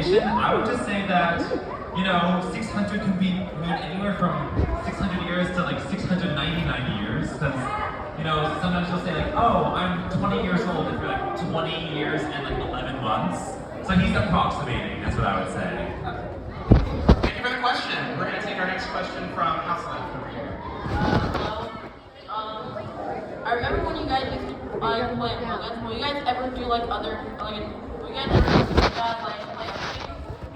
approximation, I would just say that, 600 can mean anywhere from 600 years to like 699 years. Because, sometimes you'll say like, oh, I'm 20 years old if you're like 20 years and like 11 months. So he's approximating, that's what I would say. Thank you for the question. We're going to take our next question from House Left over here. I remember when you guys used to play Among Us. Will you guys ever do like other, will you guys ever do that,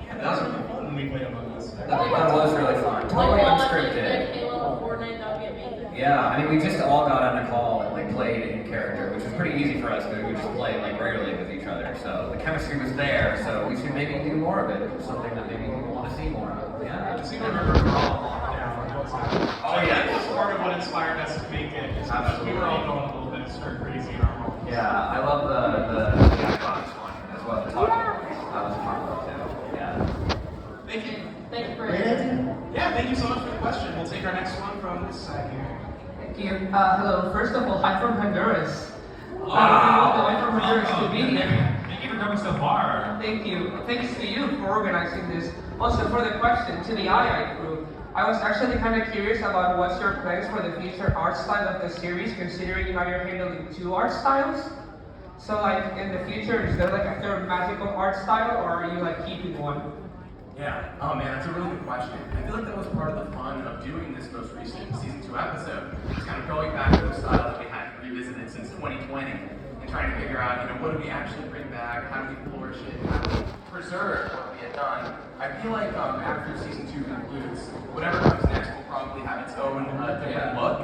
Yeah, that was really fun when we played Among Us. That was really fun. Totally unscripted. Halo, Fortnite, that would be amazing. Yeah, I mean, we just all got on a call and like played in character, which was pretty easy for us because we just play like regularly with each other. So the chemistry was there. So we should maybe do more of it. It's something that maybe people want to see more of. Yeah. I seem to remember we were all locked down. Oh yeah, that was part of what inspired us to make it. We were all going a little bit stir crazy in our homes. Yeah, I love the Jackbox one as well. The talking points. That was a fun one too. Yeah. Thank you. Thank you for it. Yeah, thank you so much for the question. We'll take our next one from this side here. Thank you. Hello. First of all, hi from Honduras. Wow. All the way from Honduras to be here. Thank you for coming so far. Thank you. Thanks to you for organizing this. Also for the question to the II crew. I was actually kind of curious about what's your plans for the future art style of the series, considering how you're handling two art styles. So like in the future, is there like a third magical art style, or are you like keeping one? Yeah, oh man, that's a really good question. I feel like that was part of the fun of doing this most recent season 2 episode. It's kind of going back to the style that we hadn't revisited since 2020 and trying to figure out, what do we actually bring back, how do we flourish it, how do we preserve what we had done. I feel like after season 2 concludes, whatever comes next will probably have its own different look.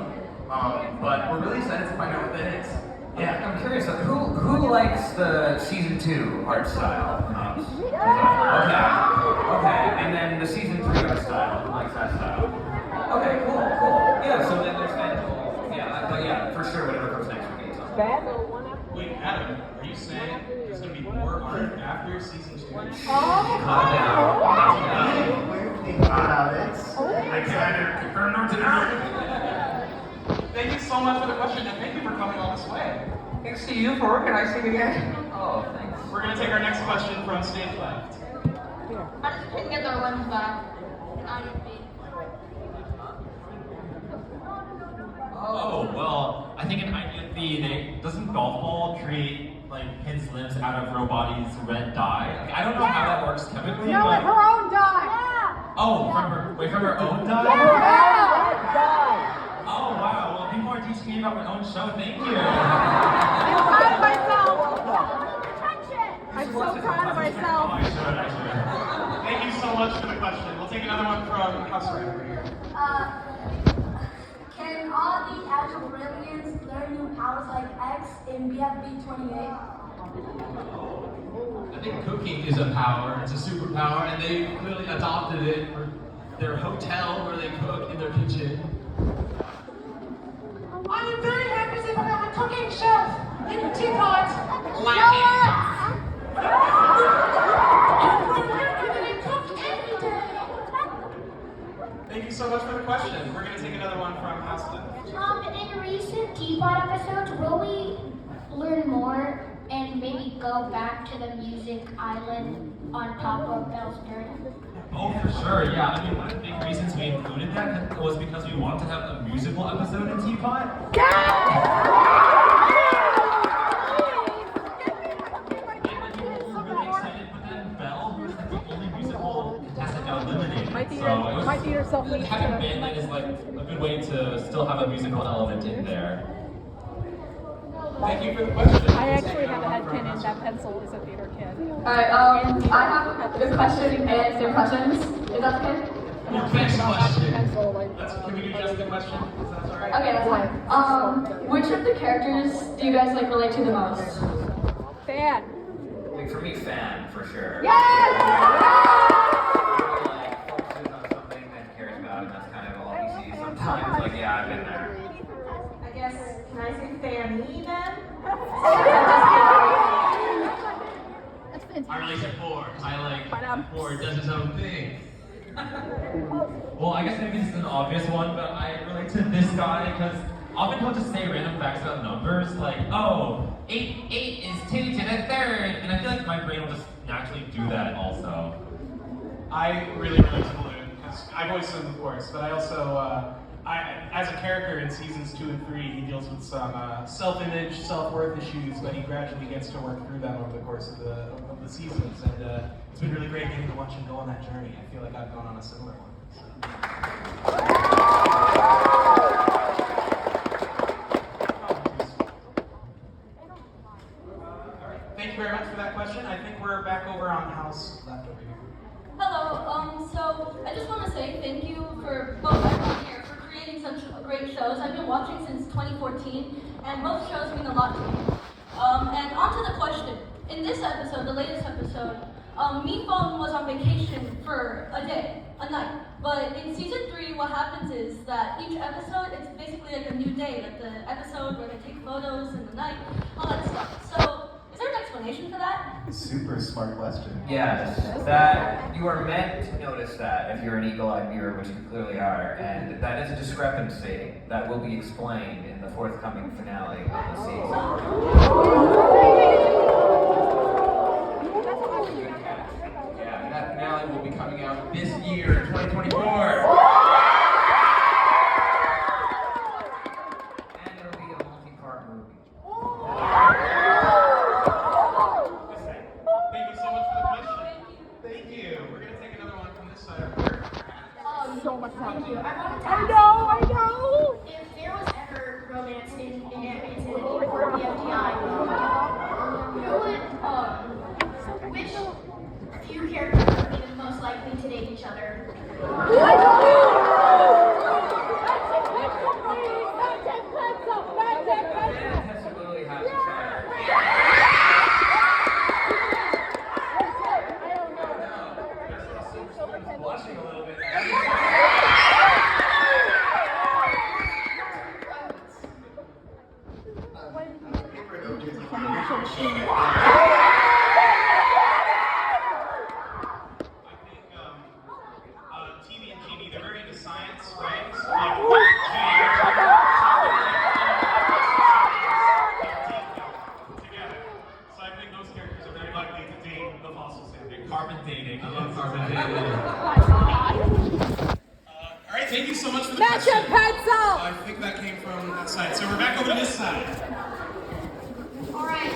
But we're really excited to find out what that is. Yeah, I'm curious. Who likes the season 2 art style? Okay, and then the season 3 art style. Who likes that style? Okay, cool. Yeah, so then there's that. Yeah, but yeah, for sure, whatever comes next will be something. Wait, Adam, are you saying there's going to be more art after season 2? Calm down. I can either confirm nor deny. Thank you so much for the question, and thank you for coming all this way. Thanks to you for organizing again. Oh, thanks. We're going to take our next question from stage left. I just couldn't get their ones back. Oh, well, I think in IDFB, doesn't golf ball create like kids' limbs out of Roboti's red dye? Like, I don't know how that works chemically, No, but... her own dye. Yeah. Oh, from her own dye? Yeah. Oh, wow. Well, people are teaching me about my own show. Thank you. I'm proud of myself. I'm so proud of myself. I should. Thank you so much for the question. We'll take another one from House right over here. Can all the actual brilliants learn new powers like X in BFB 28? I think cooking is a power, it's a superpower, and they clearly adopted it for their hotel where they cook in their kitchen. I am very happy to have a cooking chef in the teapot. Thank you so much for the question. We're going to take another one from House Left. In recent Teapot episodes, will we learn more and maybe go back to the music island on top of Bell's Garden? Oh, for sure, yeah. I mean, one of the big reasons we included that was because we wanted to have a musical episode in Teapot. Having band is like a good way to still have a musical element in there. Thank you for the question. I actually have a head canon that pencil is a theater kid. Alright, I have a question and some questions. Is that okay? Next question. Can we do just the question? Is that alright? Okay, that's fine. Which of the characters do you guys like relate to the most? Fan. Like for me, fan for sure. Yes! Sometimes, like, yeah, I've been there. I guess, can I say Fanny then? I relate to Ford. I like Ford does his own thing. Well, I guess maybe this is an obvious one, but I relate to this guy because often he'll just say random facts about numbers, like, oh, 8 is 2 to the third, and I feel like my brain will just naturally do that also. I really relate to Balloon because I voiced him, of course, but I also, as a character in seasons 2 and 3, he deals with some self-image, self-worth issues, but he gradually gets to work through them over the course of the seasons, and it's been really great getting to watch him go on that journey. I feel like I've gone on a similar one. So. Thank you very much for that question. I think we're back over on house left over here. Hello, so I just want to say thank you for both everyone here for creating such great shows. I've been watching since 2014, and both shows mean a lot to me. And on to the question. In this episode, the latest episode, Meatbone was on vacation for a day, a night. But in season 3, what happens is that each episode, it's basically like a new day, like the episode where they take photos in the night, all that stuff. So, is there an explanation for that? Super smart question. Yes, that you are meant to notice that if you're an eagle-eyed viewer, which you clearly are, and that is a discrepancy that will be explained in the forthcoming finale of the season. Yeah, and that finale will be coming out this year, in 2024. And it'll be a multi-part movie. Thank you so much for the question. Thank you. We're going to take another one from this side over here. So much fun. Thank you. I know. If there was ever romance in Inclusivity for BFDI, which few characters would be the most likely to date each other? Blushing a little bit. TV and Genie, they're very into science, right? Together. So I think those characters are very likely to date the fossil sampling. Carbon dating. I love Yes. carbon dating. All right, thank you so much for the Match question. your pencil. I think that came from that side. So we're back over to this side. Alright,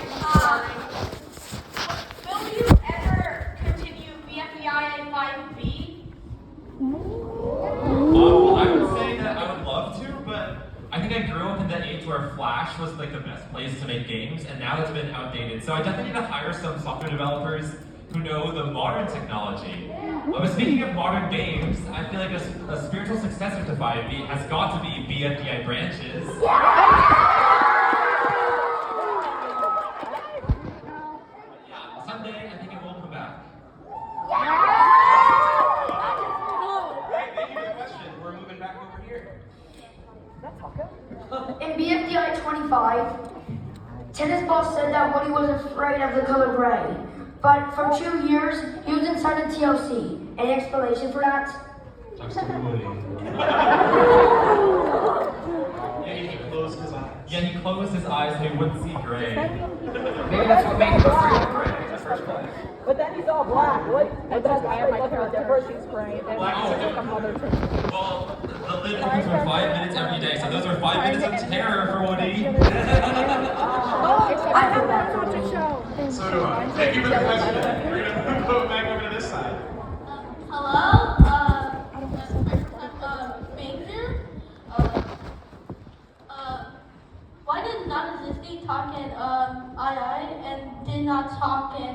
will you ever continue BFDIA 5B? Well, I would say that I would love to, but I think I grew up in that age where Flash was like the best place to make games, and now it's been outdated. So I definitely need to hire some software developers who know the modern technology. But speaking of modern games, I feel like a spiritual successor to 5B has got to be BFDI branches. Yeah, someday I think it will come back. Great, thank you for the question. We're moving back over here. In BFDI 25, Tennis Ball said that Woody was afraid of the color gray. But for 2 years, he was inside the TLC. Any explanation for that? Talks to Woody. Yeah, he closed his eyes. Yeah, he closed his eyes so he wouldn't see gray. Maybe that's what made him afraid of gray in the first place. But then he's all black. What? And that's why I'm looking at different spray. And Wow. it's like a mother thing. Well, the lid opens for 5 minutes every day, so those are 5 minutes of terror for Woody. I have that watch a show. So do I. Thank you for the question. We're going to move back over to this side. Hello, this is my first time being here. Why did non-existing talk in II and did not talk in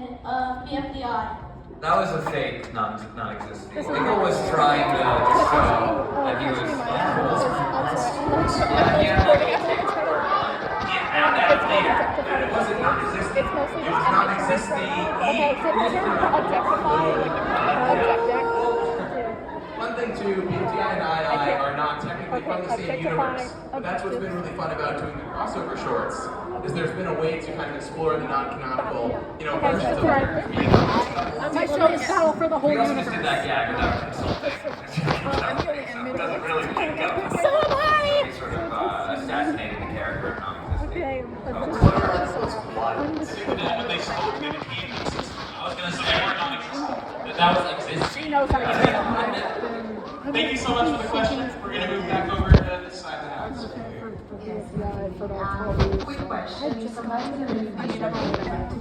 BFDI? That was a fake, non-existing. Eagle was trying to show that he was. Found out later that it wasn't non-existing. It was non-existing. One thing too, BFDI and II are not technically from the same universe, but that's what's been really fun about doing the crossover shorts, is there's been a way to kind of explore the non-canonical, versions of characters. My show is battle for the whole We also universe. just did that gag without consulting. So it doesn't really link up. So am I! We sort of assassinated the character of non-existing. Okay. They spoke, they became that was existing. She knows how to get it. Thank you so much for the question. We're going to move back over to this side of the house. Quick question. Somebody's going to be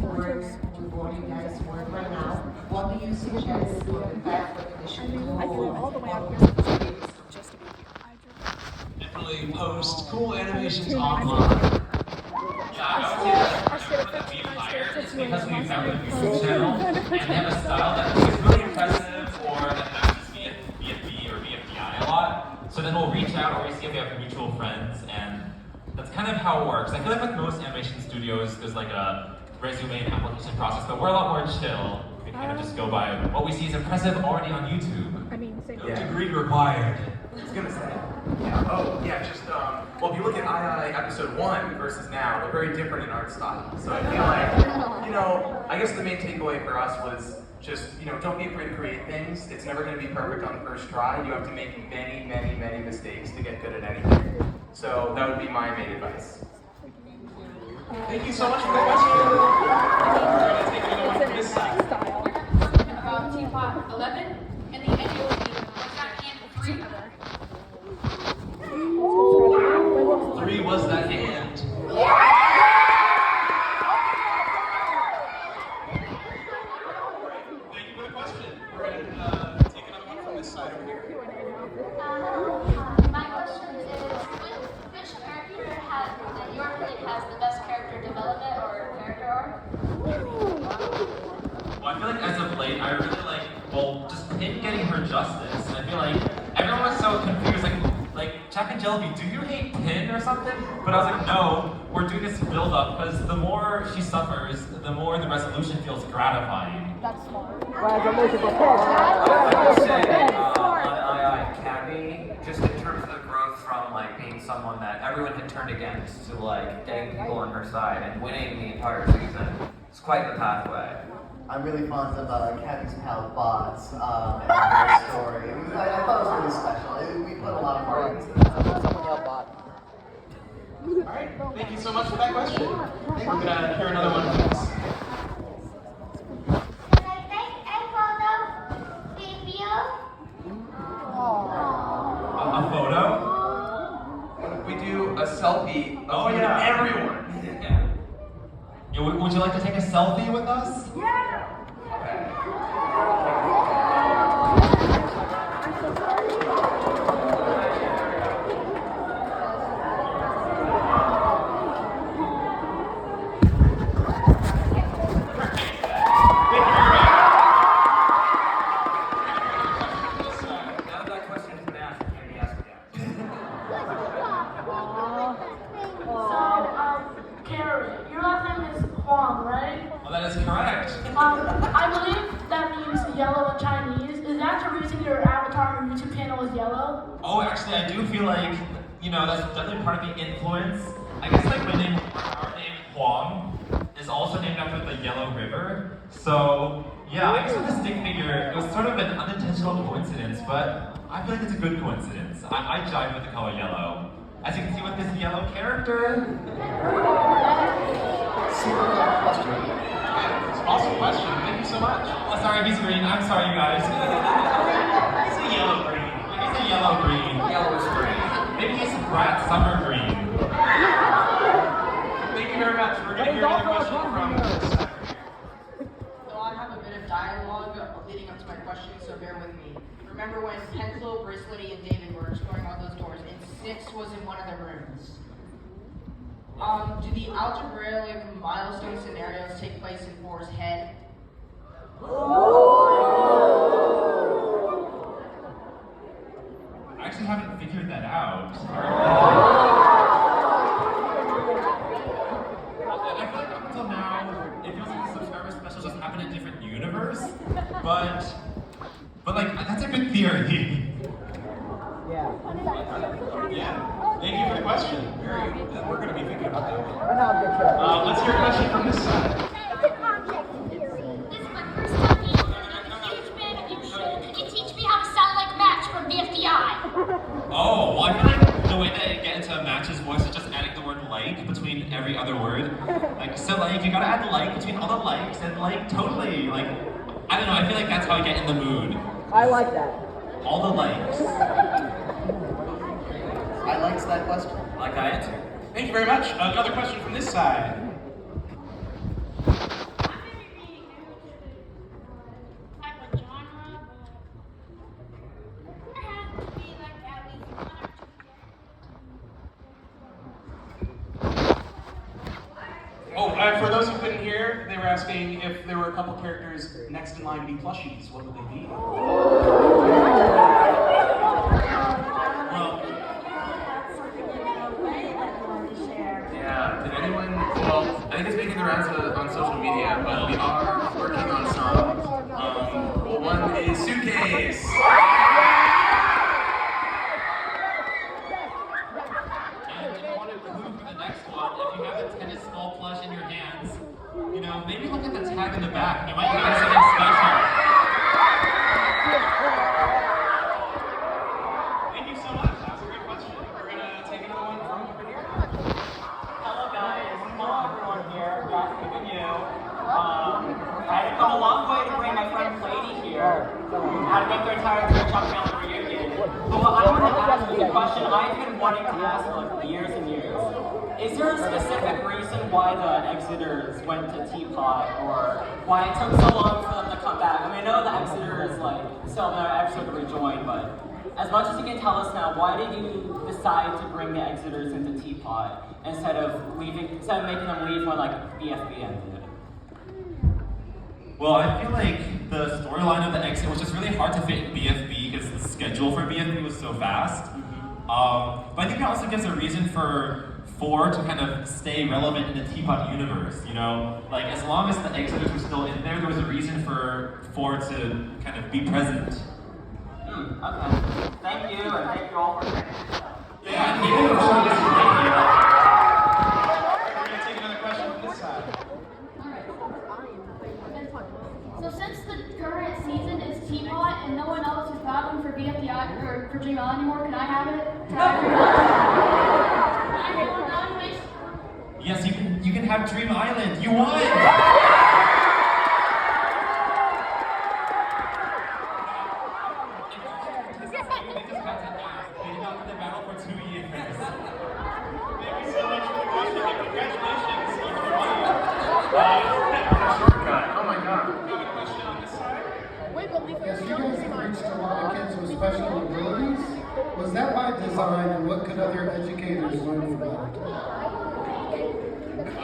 words before you guys work right now. What do you suggest for the best recognition tool? I drove all the way out here just to be here. Definitely post cool animations online. Yeah, I would say that that we've hired is because we found a YouTube channel and they have a style that is really impressive or that matches BFB or BFDI a lot. So then we'll reach out or we see if we have mutual friends, and that's kind of how it works. I feel like with most animation studios, there's like a resume and application process, but we're a lot more chill. We kind of just go by what we see is impressive already on YouTube. I mean, same Degree required. I was gonna say. Just well, if you look at II episode 1 versus now, they're very different in art style. So I feel like, I guess the main takeaway for us was just, don't be afraid to create things. It's never gonna be perfect on the first try. You have to make many, many, many mistakes to get good at anything. So that would be my main advice. Thank you so much for the question. We're going to take another one from this side. About Teapot 11 and the annual meeting. Was that hand 3? 3 was that hand. Thank you for the question. We're going to take another one from this side over here. My question is, which character in your opinion has the best character development or character arc? Well, I feel like as of late, I really like, just Pin getting her justice. I feel like everyone was so confused, like Jack and Jelly, do you hate Pin or something? But I was like, no, we're doing this build up because the more she suffers, the more the resolution feels gratifying. That's smart. I Resolution would say on II Cabby, just in terms of the growth from like being someone that everyone had turned against to like getting people on her side and winning the entire season. It's quite the pathway. I'm really fond of Cabby's pal Bots and their story. I thought it was really special. We put a lot of heart into that. Someone yell Bot. Alright, thank you so much for that question. We're going to hear another one from this. Can I take a photo video? A photo? We do a selfie of everyone. Yeah, would you like to take a selfie with us? Yeah. I believe that means yellow in Chinese. Is that the reason your avatar on your YouTube channel is yellow? Oh, actually, I do feel like, that's definitely part of the influence. I guess like our name Huang is also named after the Yellow River. So, yeah, I guess with the stick figure, it was sort of an unintentional coincidence, but I feel like it's a good coincidence. I jive with the color yellow. As you can see with this yellow character. Awesome question. Thank you so much. Oh, sorry, he's green. I'm sorry, you guys. He's a yellow green. He's a yellow green. Yellowish green. Maybe he's Brat Summer Green. Thank you very much. We're going to hear another question from this side. So I have a bit of dialogue leading up to my question, so bear with me. Remember when Pencil, Bristletty, and David were exploring all those doors, and 6 was in one of the rooms. Do the algebraic milestone scenarios take place in 4's head? I actually haven't figured that out. I feel like up until now, it feels like the subscriber specials just happen in a different universe. But like, that's a good theory. Yeah. Thank you for the question. We're going to be thinking about that one. Let's hear a question from this side. This is my first time being a huge fan of your show. Could you teach me how to sound like Match from BFDI? Oh, well, I feel like the way that it gets into Match's voice is just adding the word like between every other word. Like, so like, you gotta add like between all the likes and like, totally, like, I don't know, I feel like that's how I get in the mood. I like that. All the likes. I liked that question. I like that answer. Thank you very much. Another question from this side. For those who couldn't hear, they were asking if there were a couple characters next in line to be plushies, what would they be? Yeah, did anyone, well, I think it's making the rounds on social media, but we are working on some. One is Suitcase. Maybe look at the tag in the back. You might find something special. Thank you so much. That was a great question. We're going to take another one from over here. Hello guys. Hello everyone here. Glad to meet you. I had to come a long way to bring my friend Lady here. I had to go through entire Chuck Miller reunion. But what I want to ask is a question I've been wanting to ask for like years and years. Is there a specific reason why the Exiters went to Teapot, or why it took so long for them to come back? I mean, I know the Exiters still have another episode to rejoin, but as much as you can tell us now, why did you decide to bring the Exiters into Teapot instead of making them leave when like BFDIA did? Well, I feel like the storyline of the Exit was just really hard to fit in BFB because the schedule for BFB was so fast. But I think it also gives a reason for 4 to kind of stay relevant in the Teapot universe, you know? Like, as long as the Exiters were still in there was a reason for 4 to kind of be present. Okay. Thank you, and thank you all for taking Yeah, thank you for showing us your video. We're going to take another question from this side. So since the current season is Teapot and no one else is battling for BFDI or for Dream On anymore, can I have it? Can I have it? Yes, you can have Dream Island. You won! The battle for 2 years. Thank you so much for the question, and congratulations. Shortcut. Oh my god. Another question on this side. Wait, but we Yes, you guys have reached a lot of kids with special abilities. Was that by design, and what could other educators learn from that? I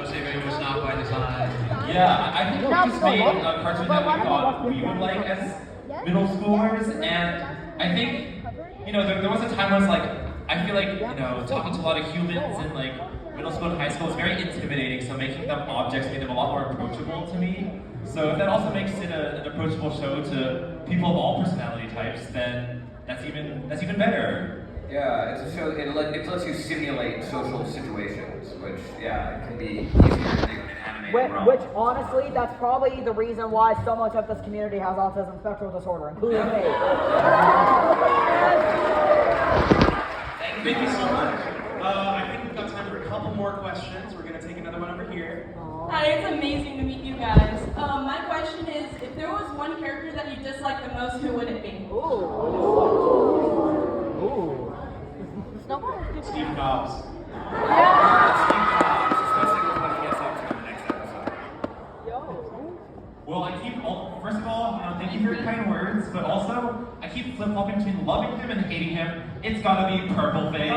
would say maybe it was not by design. Yeah, I think we just made a cartoon that we thought we would like as middle schoolers, and I think, there was a time where it's like, I feel like, talking to a lot of humans in like middle school and high school is very intimidating, so making them objects made them a lot more approachable to me. So if that also makes it an approachable show to people of all personality types, then that's even better. Yeah, it's a show, it lets you simulate social situations, which, it can be easier to do in an animated realm. Which, honestly, that's probably the reason why so much of this community has autism spectrum disorder, including me. Thank you so much. I think we've got time for a couple more questions. We're going to take another one over here. Hi, it's amazing to meet you guys. My question is, if there was one character that you dislike the most, who would it be? Steve Jobs. Well, first of all, thank you for your kind words, but also, I keep flip-flopping between loving him and hating him. It's gotta be Purple Face. Yeah,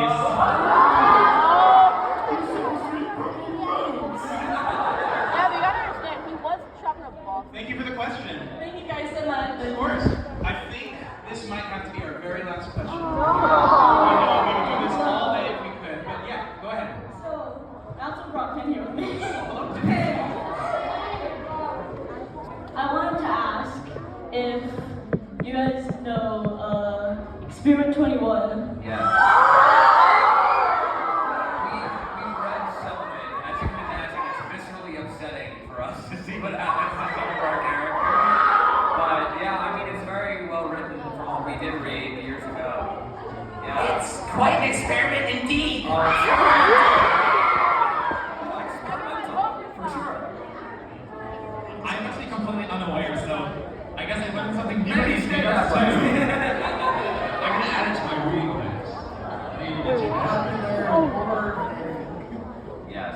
but you gotta understand, he was chopping a ball. Thank you for the question. Thank you guys so much. Of course. I think this might have to be our very last question. I know we would do this all day if we could, but yeah, go ahead. So, Alton brought him here with me. I wanted to ask if you guys know Experiment 21. Yeah. We've read some of it. As you can imagine, it's viscerally upsetting for us to see what happens to some of our characters. But yeah, I mean, it's very well written from what we did read years ago. Yeah. It's quite an experiment indeed. I'm actually completely unaware, so I guess find something new. Maybe to that too. way. I'm gonna add it to my reading list. Yes.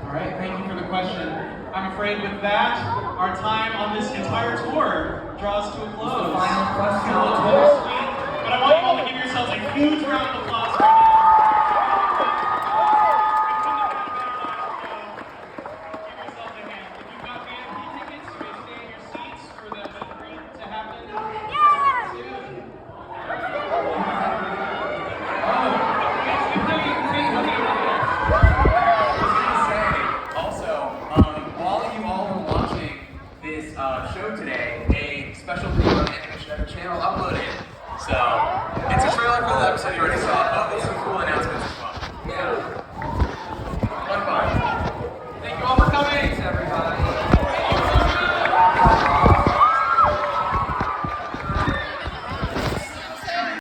All right, thank you for the question. I'm afraid with that, our time on this entire tour draws to a close. Final question. Still a tour suite, but I want you all to give yourselves a huge round of applause right now. Give yourselves a hand. If you've got VIP tickets, you may stay in your seats for the meet and greet to happen soon. Also, while you all were watching this show today, a special video on the Animation Ever channel uploaded. So, it's a trailer for the episode you already saw.